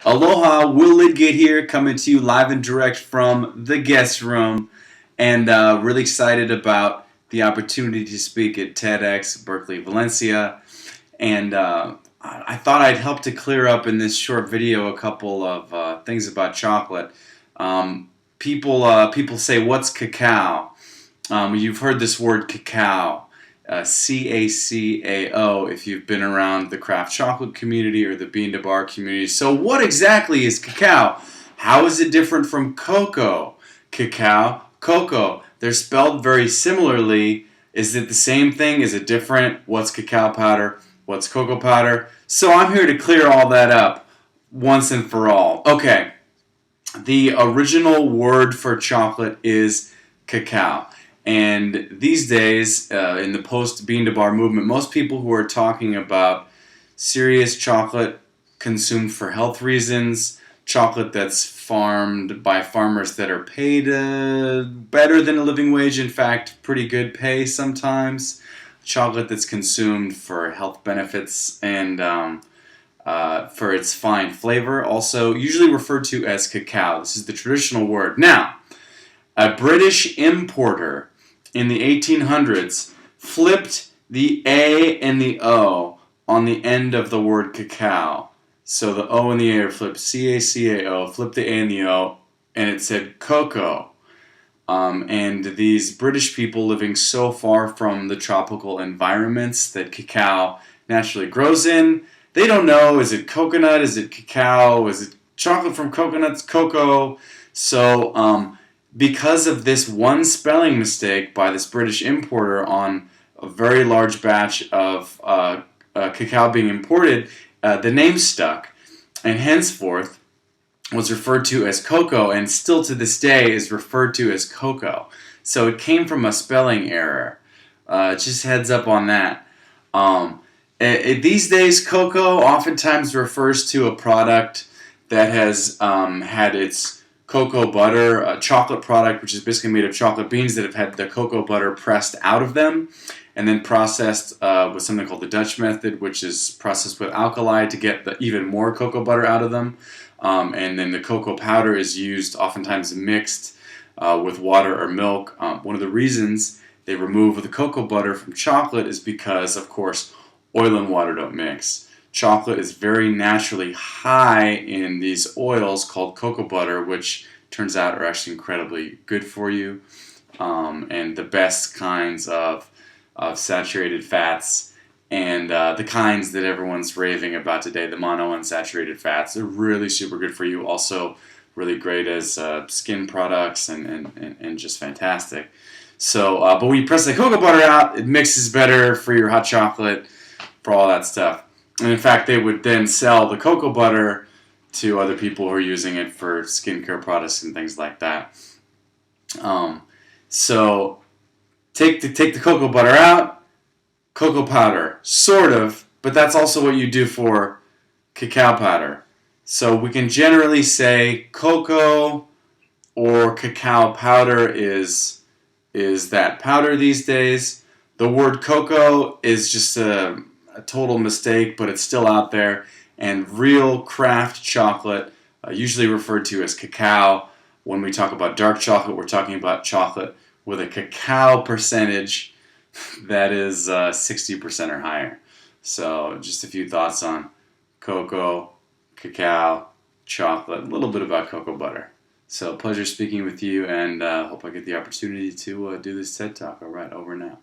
Aloha, Will Lydgate here, coming to you live and direct from the guest room, and really excited about the opportunity to speak at TEDx Berkeley, Valencia. And I thought I'd help to clear up in this short video a couple of things about chocolate. People say, "What's cacao?" You've heard this word cacao. Cacao if you've been around the craft chocolate community or the bean to bar community. So what exactly is cacao? How is it different from cocoa? Cacao, cocoa, they're spelled very similarly. Is it the same thing? Is it different? What's cacao powder? What's cocoa powder? So I'm here to clear all that up once and for all. Okay, the original word for chocolate is cacao. And these days, in the post-bean to bar movement, most people who are talking about serious chocolate consumed for health reasons, chocolate that's farmed by farmers that are paid better than a living wage, in fact, pretty good pay sometimes, chocolate that's consumed for health benefits and for its fine flavor, also usually referred to as cacao. This is the traditional word. Now, a British importer in the 1800s flipped the A and the O on the end of the word cacao. So the O and the A are flipped, C-A-C-A-O, flipped the A and the O, and it said cocoa. And these British people living so far from the tropical environments that cacao naturally grows in, they don't know, is it coconut, is it cacao, is it chocolate from coconuts, cocoa? So, because of this one spelling mistake by this British importer on a very large batch of cacao being imported, the name stuck, and henceforth was referred to as cocoa, and still to this day is referred to as cocoa. So it came from a spelling error. Just heads up on that. These days, cocoa oftentimes refers to a product that has had its cocoa butter, a chocolate product which is basically made of chocolate beans that have had the cocoa butter pressed out of them and then processed with something called the Dutch method, which is processed with alkali to get even more cocoa butter out of them. And then the cocoa powder is used oftentimes mixed with water or milk. One of the reasons they remove the cocoa butter from chocolate is because, of course, oil and water don't mix. Chocolate is very naturally high in these oils called cocoa butter, which turns out are actually incredibly good for you. And the best kinds of saturated fats and the kinds that everyone's raving about today, the monounsaturated fats, are really super good for you. Also really great as skin products and just fantastic. So, but when you press the cocoa butter out, it mixes better for your hot chocolate, for all that stuff. And in fact, they would then sell the cocoa butter to other people who are using it for skincare products and things like that. So take the cocoa butter out, cocoa powder, sort of, but that's also what you do for cacao powder. So we can generally say cocoa or cacao powder is that powder these days. The word cocoa is just a total mistake, but it's still out there. And real craft chocolate, usually referred to as cacao. When we talk about dark chocolate, we're talking about chocolate with a cacao percentage that is 60% or higher. So just a few thoughts on cocoa, cacao, chocolate, a little bit about cocoa butter. So pleasure speaking with you, and hope I get the opportunity to do this TED Talk. All right, over now.